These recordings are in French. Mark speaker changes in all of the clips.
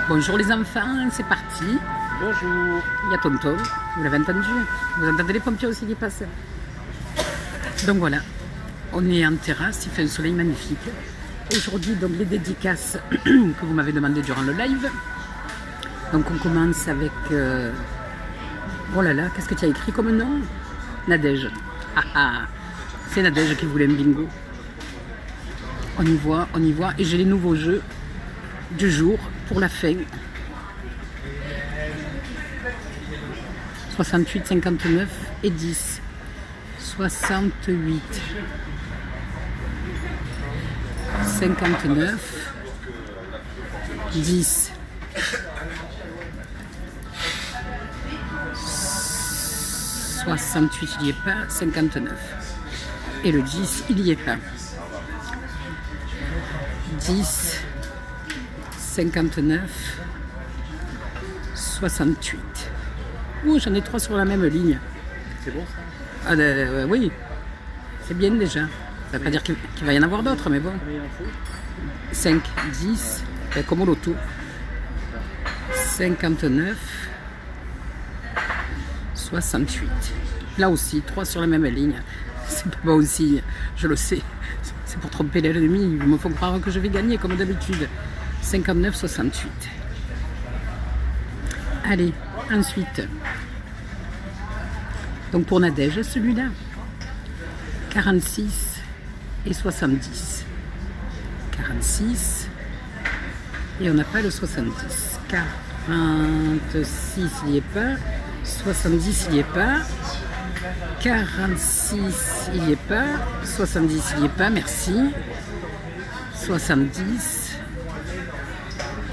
Speaker 1: Bonjour les enfants, c'est parti.
Speaker 2: Bonjour.
Speaker 1: Il y a Tonton, vous l'avez entendu. Vous entendez les pompiers aussi qui passent. Donc voilà, on est en terrasse, il fait un soleil magnifique. Aujourd'hui, donc les dédicaces que vous m'avez demandé durant le live. Donc on commence avec... Oh là là, qu'est-ce que tu as écrit comme nom? Nadège. Ah ah, c'est Nadège qui voulait un bingo. On y voit. Et j'ai les nouveaux jeux du jour pour la fin. 68, 59 et 10. 68. 59. 10. 68, il n'y est pas. 59. Et le 10, il n'y est pas. 10. 59. 68. Ouh, j'en ai 3 sur la même ligne.
Speaker 2: C'est bon ça?
Speaker 1: Oui, c'est bien déjà. Ça ne veut pas dire qu'il va y en avoir d'autres, mais bon. 5, 10, comme au loto. 59, 68. Là aussi, 3 sur la même ligne. C'est pas bon aussi, je le sais. C'est pour tromper l'ennemi. Ils me font croire que je vais gagner comme d'habitude. 59, 68. Allez, ensuite. Donc pour Nadège, celui-là. 46 et 70. 46 et on n'a pas le 70. 46, il n'y est pas. 70, il n'y est pas. 46, il n'y est pas. 70, il n'y est pas, merci. 70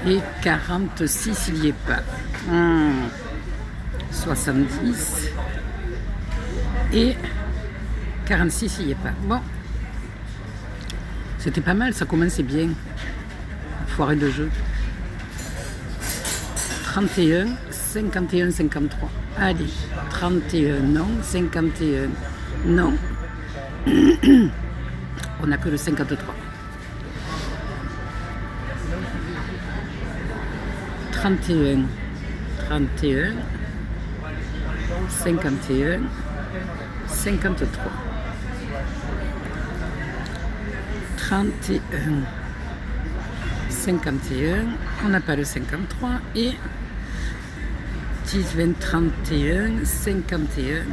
Speaker 1: et 46, il n'y est pas. 70 et 46, il n'y est pas. Bon, c'était pas mal, ça commençait bien. Foiré de jeu. 31, 51, 53. Allez, 31, non. 51, non. On n'a que le 53. 31, 31, 51, 53. 31, 51, on n'a pas le 53 et 10, 20, 31, 51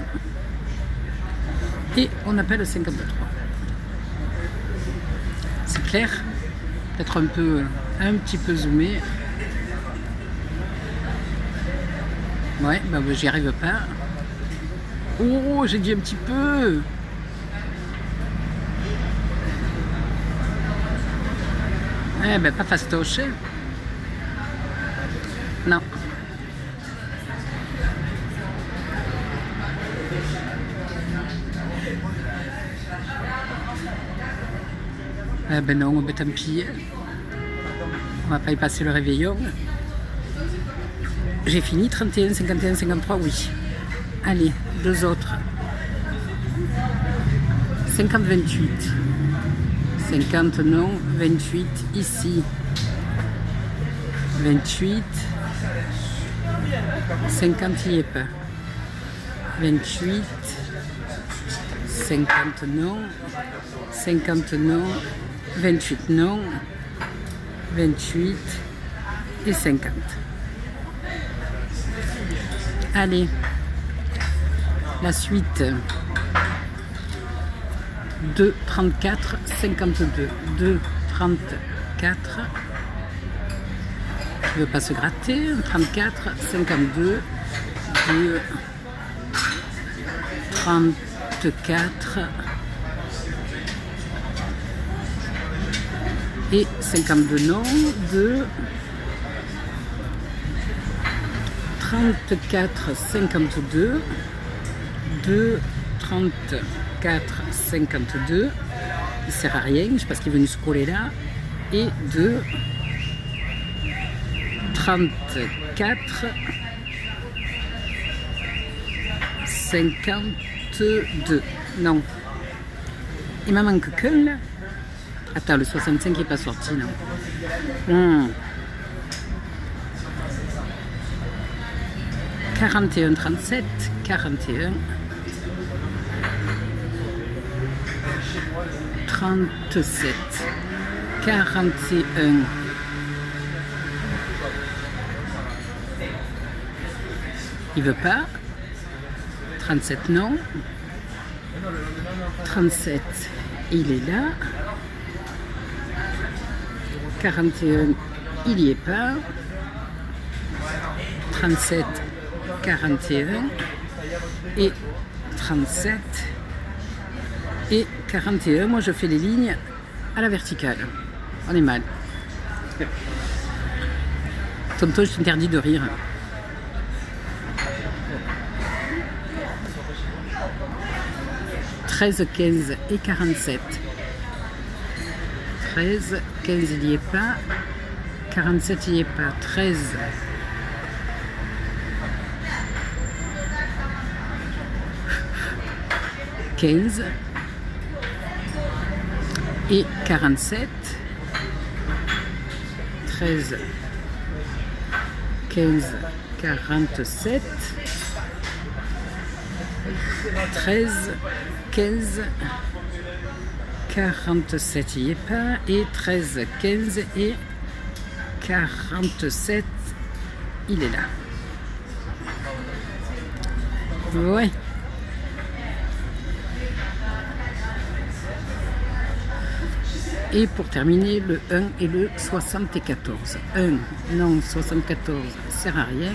Speaker 1: et on n'a pas le 53. C'est clair? Peut-être un petit peu zoomé. Ouais, bah j'y arrive pas. Oh, j'ai dit un petit peu. Eh ben, pas fastoche. Non. Eh ben non, ben tant pis. On va pas y passer le réveillon. J'ai fini, 31, 51, 53, oui. Allez, deux autres. 50, 28. 50 non, 28 ici. 28. 50, il n'y est pas. 28. 50 non. 50 non. 28 non. 28 et 50. Allez, la suite. 2, 34, 52. 2, 34. Je ne veux pas se gratter. 34, 52. 2, 34. Et 52 non. 2, 34, 52. 2, 34, 52. Il ne sert à rien, je sais pas ce qu'il est venu se coller là. Et 2, 34, 52. Non. Il m'en manque qu'un là. Attends, le 65 n'est pas sorti, non. 41, 37, 41, 37, 41, il veut pas, 37 non, 37 il est là, 41 il y est pas, 37, 41 et 37 et 41. Moi je fais les lignes à la verticale. On est mal. Tonton, je t'interdis de rire. « 13, 15 et 47. 13, 15 il n'y est pas. 47 il n'y est pas. 13. 15 et 47, 13, 15, 47, 13, 15, 47, il n'y est pas, et 13, 15 et 47, il est là. Ouais. Et pour terminer, le 1 et le 74. 1, non, 74, sert à rien.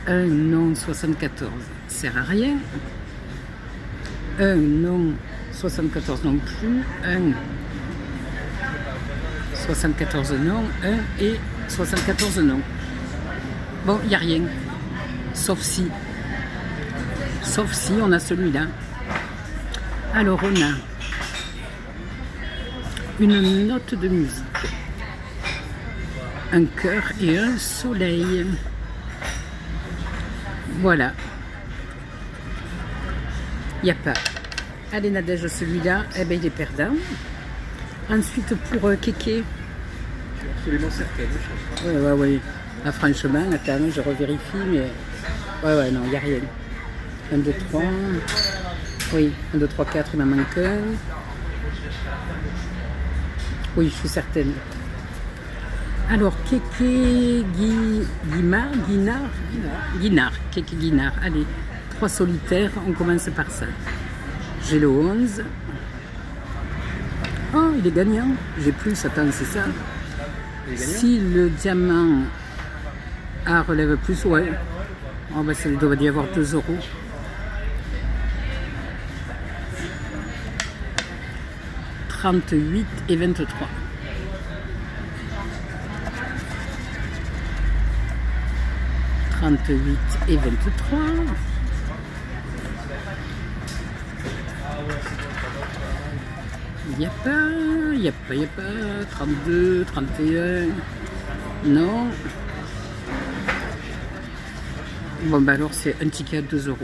Speaker 1: 1, non, 74, sert à rien. 1, non, 74 non plus. 1, 74 non. 1 et 74 non. Bon, il n'y a rien. Sauf si on a celui-là. Alors, on a une note de musique, un cœur et un soleil. Voilà. Il n'y a pas. Allez Nadège, celui-là, eh ben, il est perdant. Ensuite pour Kéké.
Speaker 2: Absolument certaine.
Speaker 1: Ouais. Là, franchement, attends, je revérifie, mais... Ouais, non, il n'y a rien. 1, 2, 3. Oui, 1, 2, 3, 4, il m'en manque un. Oui, je suis certaine. Alors, Kéké Guinard. Kéké Guinard. Allez, 3 solitaires, on commence par ça. J'ai le 11. Oh, il est gagnant. J'ai plus, attends, c'est ça. Si le diamant A relève plus, ouais. Oh, ben, ça doit y avoir 2 €. 38 et 23. 38 et 23. Il n'y a pas. 32, 31. Non. Bon, bah alors c'est un ticket à 2 €.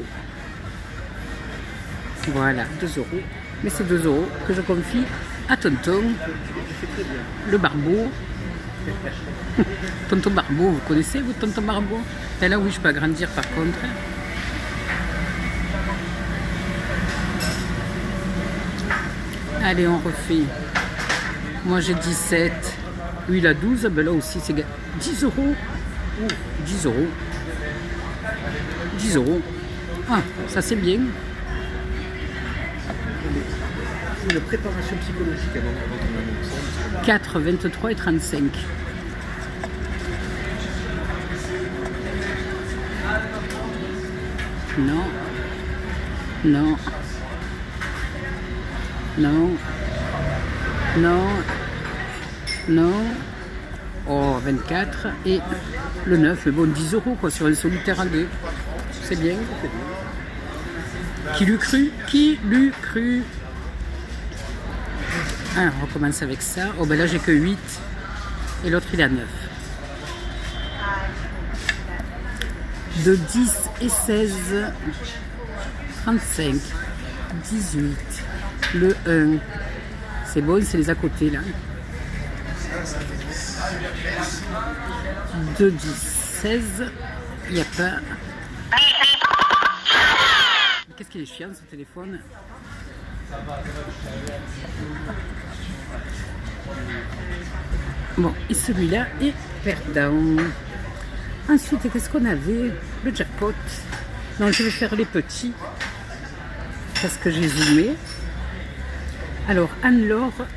Speaker 1: Voilà, 2 €. Mais c'est 2 € que je confie à Tonton, le barbeau. Tonton Barbeau, vous connaissez vous Tonton Barbeau? Et là oui, je peux agrandir par contre. Allez, on refait. Moi j'ai 17. Lui il a 12. Ben là aussi c'est 10 €. 10 €. 10 €. Ah, ça c'est bien.
Speaker 2: Une préparation psychologique avant
Speaker 1: 4, 23 et 35. Non. Non. Non. Non. Non. Oh, 24 et le 9. Bon, 10 € quoi, sur un solitaire à 2. C'est bien. Qui l'eût cru? Qui l'eût cru? Ah, on recommence avec ça. Oh ben là j'ai que 8 et l'autre il a 9. De 10 et 16, 35, 18, le 1. C'est bon, c'est les à côté là. De 10, 16, il n'y a pas. Qu'est-ce qu'il est chiant ce téléphone? Bon, et celui-là est perdant. Ensuite, qu'est-ce qu'on avait? Le jackpot. Non, je vais faire les petits parce que j'ai zoomé. Alors, Anne-Laure,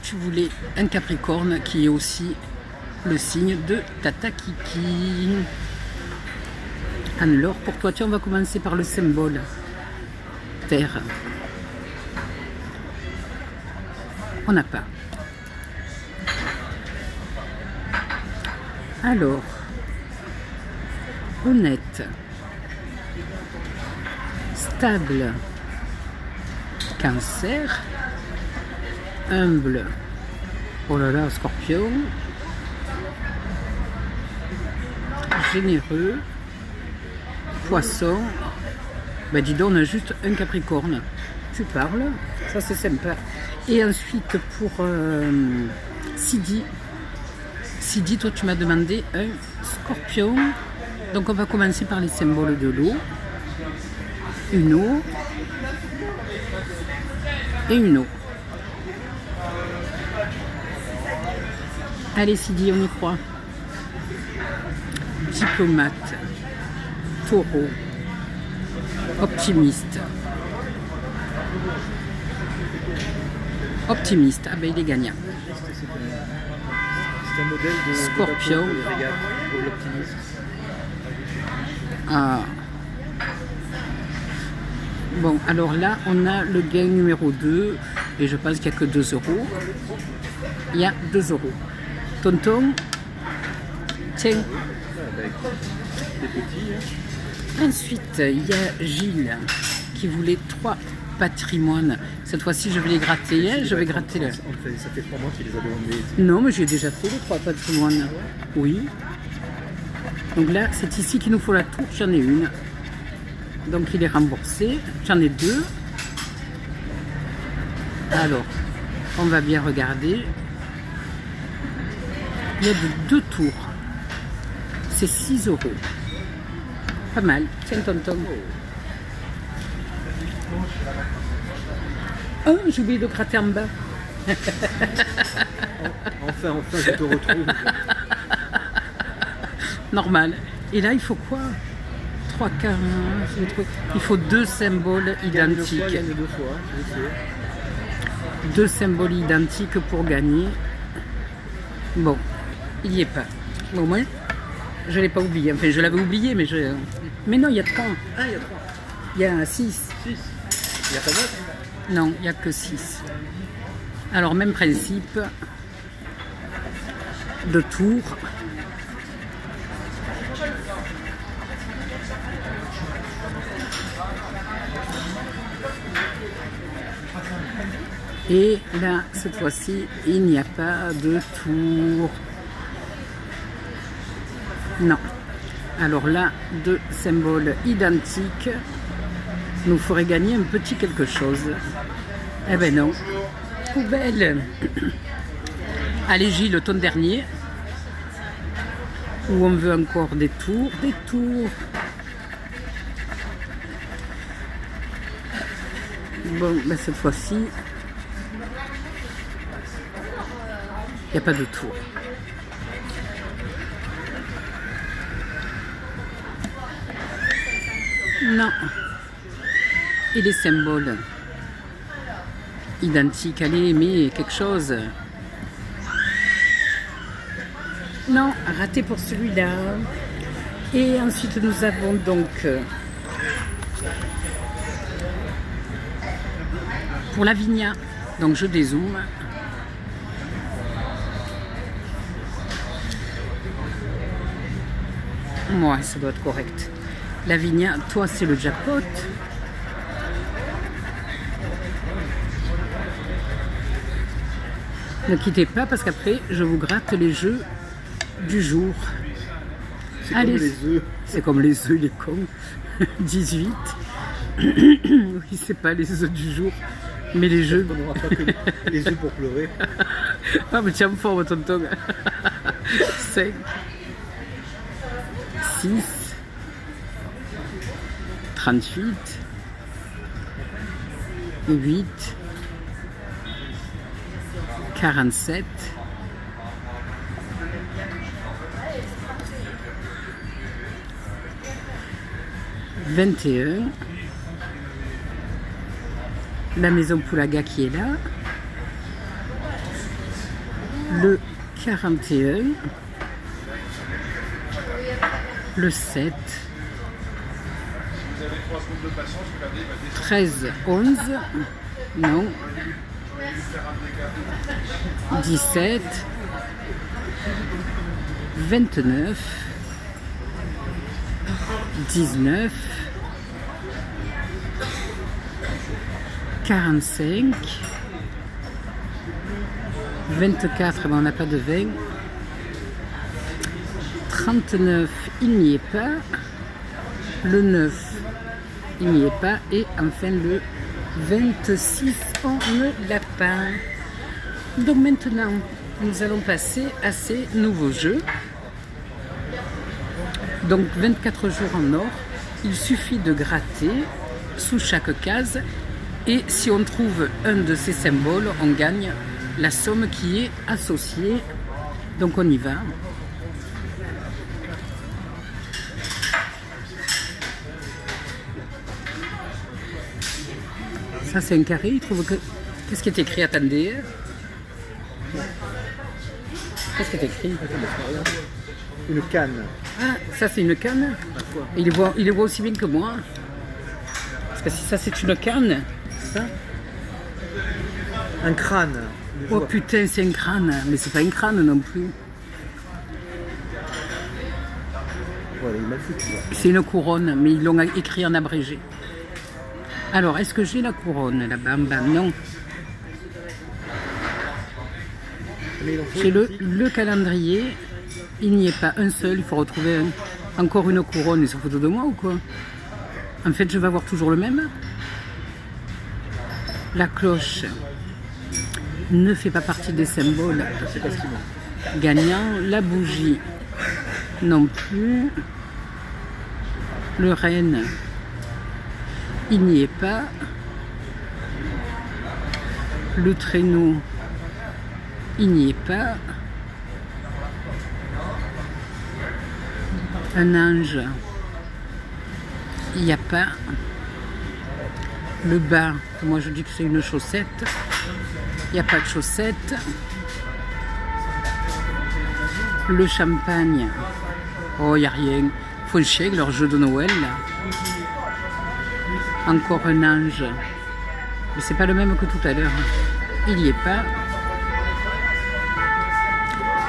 Speaker 1: tu voulais un Capricorne qui est aussi le signe de Tata Kiki. Anne-Laure, pour toi, tiens, on va commencer par le symbole Terre. On n'a pas. Alors, honnête, stable, Cancer, humble, oh là là, Scorpion, généreux, Poisson. Ben dis donc, on a juste un Capricorne. Tu parles, ça c'est sympa. Et ensuite pour Sidi. Sidi, toi tu m'as demandé un Scorpion. Donc on va commencer par les symboles de l'eau. Une eau. Et une eau. Allez Sidi, on y croit. Diplomate. Taureau. Optimiste. Optimiste. Ah ben il est gagnant.
Speaker 2: C'est un modèle de
Speaker 1: Scorpion.
Speaker 2: De régate pour l'optimisme.
Speaker 1: Ah. Bon, alors là, on a le gain numéro 2. Et je pense qu'il n'y a que 2 euros. Il y a 2 euros. Tonton. Tiens.
Speaker 2: Des petits.
Speaker 1: Ensuite, il y a Gilles qui voulait 3 patrimoines. Cette fois-ci, je vais les gratter. Hein, je vais gratter là.
Speaker 2: Ça fait 3 mois qu'il les a demandés.
Speaker 1: Non, mais j'ai déjà fait les 3 patrimoines. Oui. Donc là, c'est ici qu'il nous faut la tour. J'en ai une. Donc il est remboursé. J'en ai 2. Alors, on va bien regarder. Il y a 2 tours. C'est 6 euros. Pas mal. Tiens, tonton. Oh, j'ai oublié de gratter en bas.
Speaker 2: Enfin, je te retrouve.
Speaker 1: Normal. Et là, il faut quoi? 3 quarts. Il faut 2 symboles identiques.
Speaker 2: Gagne 2 fois, je sais.
Speaker 1: 2 symboles identiques pour gagner. Bon, il n'y est pas. Au moins, je ne l'ai pas oublié. Enfin, je l'avais oublié, mais je... Mais non, il y a 3.
Speaker 2: Ah, il y a 3.
Speaker 1: Il y a 6.
Speaker 2: 6. Il n'y a pas 9?
Speaker 1: Non, il n'y a que 6. Alors, même principe. De tour. Et là, cette fois-ci, il n'y a pas de tour. Non. Alors là, 2 symboles identiques nous feraient gagner un petit quelque chose. Eh ben non. Poubelle. Allez Gilles, ton dernier. Où on veut encore des tours, des tours. Bon, ben cette fois-ci, il n'y a pas de tour. Non. Et les symboles identiques, allez, mais quelque chose. Non, raté pour celui-là. Et ensuite, nous avons donc pour Lavinia. Donc, je dézoome. Ouais, ça doit être correct. Lavinia, toi, c'est le jackpot. Ne quittez pas parce qu'après, je vous gratte les jeux du jour.
Speaker 2: C'est comme les œufs.
Speaker 1: C'est comme les œufs, les cons. 18. Oui, c'est pas les œufs du jour, mais les jeux.
Speaker 2: On n'aura pas que les œufs pour pleurer.
Speaker 1: Ah, mais tiens, fort, tonton. 5. 6. 38, 8, 47, 21, la maison Poulaga qui est là, le 41, le 7, 13, 11, non, 17, 29, 19, 45, 24, mais on n'a pas de 20, 39, il n'y est pas, le 9, il n'y est pas, et enfin le 26, on ne l'a pas. Donc maintenant, nous allons passer à ces nouveaux jeux. Donc 24 jours en or, il suffit de gratter sous chaque case et si on trouve un de ces symboles, on gagne la somme qui est associée. Donc on y va. Ça c'est un carré, il trouve que... Qu'est-ce qui est écrit? Attendez. Qu'est-ce qui est écrit?
Speaker 2: Une canne.
Speaker 1: Ah, ça c'est une canne. Il les voit aussi bien que moi. Parce que si ça c'est une canne.
Speaker 2: Ça? Un crâne.
Speaker 1: Oh putain, c'est un crâne. Mais c'est pas un crâne non plus.
Speaker 2: Voilà, il m'a foutu.
Speaker 1: C'est une couronne, mais ils l'ont écrit en abrégé. Alors, est-ce que j'ai la couronne là-bas? Non. J'ai le calendrier. Il n'y est pas un seul, il faut retrouver encore une couronne. Ils se foutent de moi ou quoi? En fait, je vais avoir toujours le même. La cloche ne fait pas partie des symboles gagnants. La bougie non plus. Le renne, il n'y est pas. Le traîneau, il n'y est pas. Un ange, il n'y a pas. Le bas, moi je dis que c'est une chaussette, il n'y a pas de chaussette. Le champagne, oh il n'y a rien. Faut chier avec leur jeu de Noël là. Encore un ange, mais c'est pas le même que tout à l'heure. Il n'y est pas.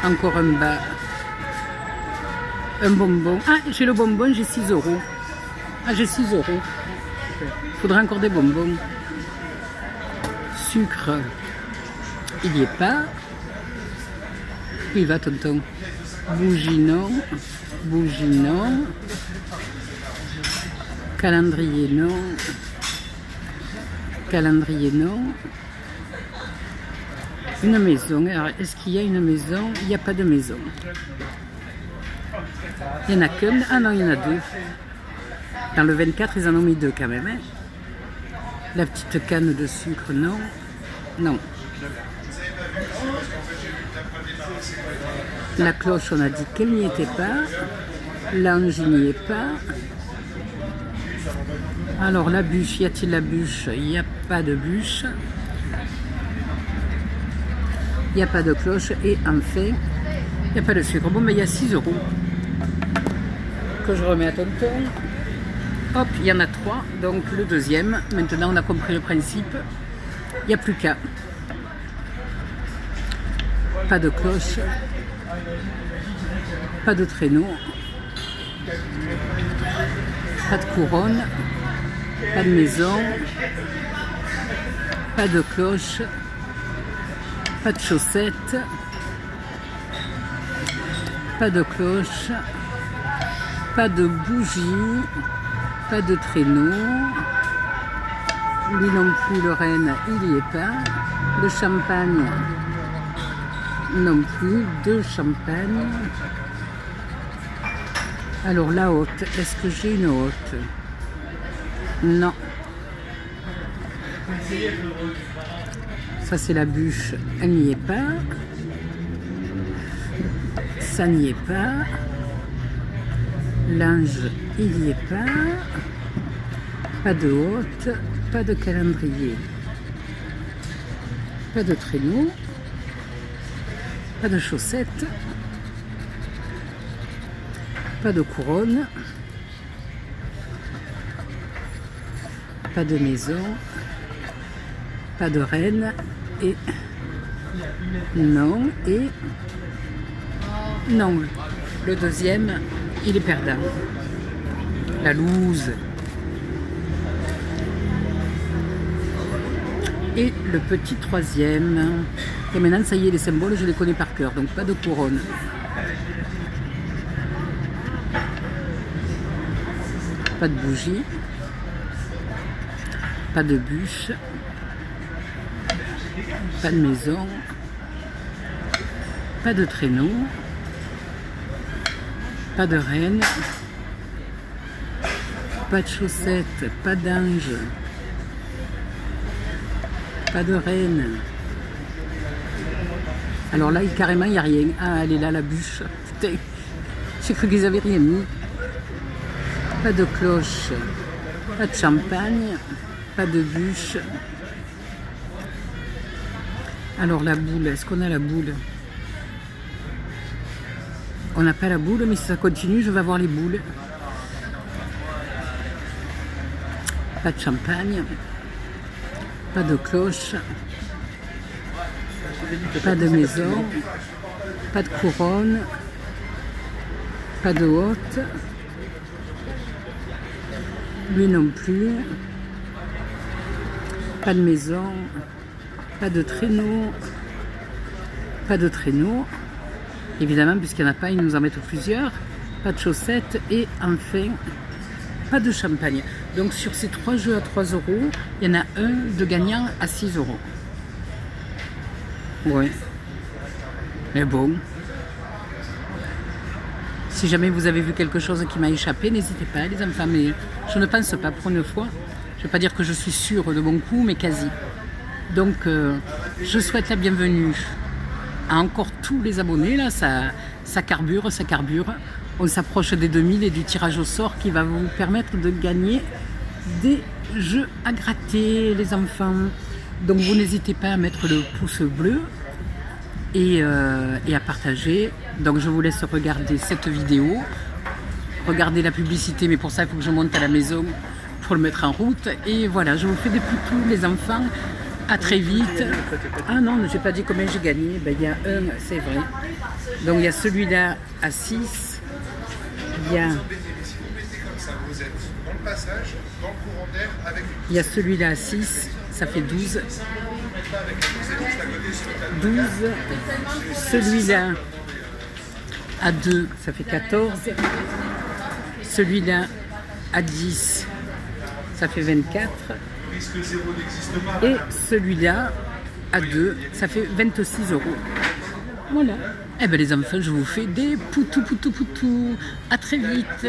Speaker 1: Encore un bas. Un bonbon. Ah, j'ai le bonbon, j'ai 6 euros. Ah, j'ai 6 euros. Il faudra encore des bonbons. Sucre. Il n'y est pas. Où il va, tonton? Bougie, non. Bougie, non. Calendrier, non. Calendrier, non. Une maison. Alors, est-ce qu'il y a une maison? Il n'y a pas de maison. Il n'y en a qu'un. Ah non, il y en a deux. Dans le 24, ils en ont mis deux quand même. Hein. La petite canne de sucre, non. Non. La cloche, on a dit qu'elle n'y était pas. L'ange, il n'y est pas. Alors, la bûche, y a-t-il la bûche? Il n'y a pas de bûche. Il n'y a pas de cloche. Et enfin, il n'y a pas de sucre. Bon, mais il y a 6 euros. Que je remets à tonton. Hop, il y en a 3, donc le deuxième. Maintenant, on a compris le principe. Il n'y a plus qu'à. Pas de cloche. Pas de traîneau. Pas de couronne. Pas de maison. Pas de cloche. Pas de chaussettes. Pas de cloche. Pas de bougie, pas de traîneau, lui non plus, le renne, il n'y est pas, le champagne non plus, 2 champagnes. Alors la haute, est-ce que j'ai une haute? Non. Ça c'est la bûche, elle n'y est pas. Ça n'y est pas. L'ange, il n'y est pas. Pas de hotte, pas de calendrier. Pas de traîneau. Pas de chaussettes. Pas de couronne. Pas de maison. Pas de reine. Et non, et non, le deuxième, il est perdant. La loose. Et le petit troisième. Et maintenant, ça y est, les symboles, je les connais par cœur, donc pas de couronne. Pas de bougie. Pas de bûche. Pas de maison. Pas de traîneau. Pas de reine. Pas de chaussettes. Pas d'ange. Pas de reine. Alors là, carrément, il n'y a rien. Ah, elle est là, la bûche. Putain, j'ai cru qu'ils n'avaient rien mis. Pas de cloche. Pas de champagne. Pas de bûche. Alors la boule, est-ce qu'on a la boule? On n'a pas la boule, mais si ça continue, je vais avoir les boules. Pas de champagne. Pas de cloche. Pas de maison. Pas de couronne. Pas de hotte. Lui non plus. Pas de maison. Pas de traîneau. Pas de traîneau. Évidemment, puisqu'il n'y en a pas, ils nous en mettent plusieurs. Pas de chaussettes. Et enfin, pas de champagne. Donc sur ces 3 jeux à 3 €, il y en a un de gagnant à 6 €. Ouais. Mais bon. Si jamais vous avez vu quelque chose qui m'a échappé, n'hésitez pas, les enfants. Mais je ne pense pas pour une fois. Je ne vais pas dire que je suis sûre de mon coup, mais quasi. Donc, je souhaite la bienvenue à encore tous les abonnés. Là, ça carbure, ça carbure. On s'approche des 2000 et du tirage au sort qui va vous permettre de gagner des jeux à gratter, les enfants. Donc, vous n'hésitez pas à mettre le pouce bleu et à partager. Donc, je vous laisse regarder cette vidéo. Regardez la publicité, mais pour ça, il faut que je monte à la maison pour le mettre en route. Et voilà, je vous fais des poutous, les enfants. À très vite. Ah non, je n'ai pas dit combien j'ai gagné. Ben, il y a un, c'est vrai. Donc il y a celui-là à 6. Il y a celui-là à 6. Ça fait 12. 12. Celui-là à 2. Ça fait 14. Celui-là à 10. Ça fait 24. Et celui-là, à 2, ça fait 26 €. Voilà. Eh bien les enfants, je vous fais des poutous. À très vite.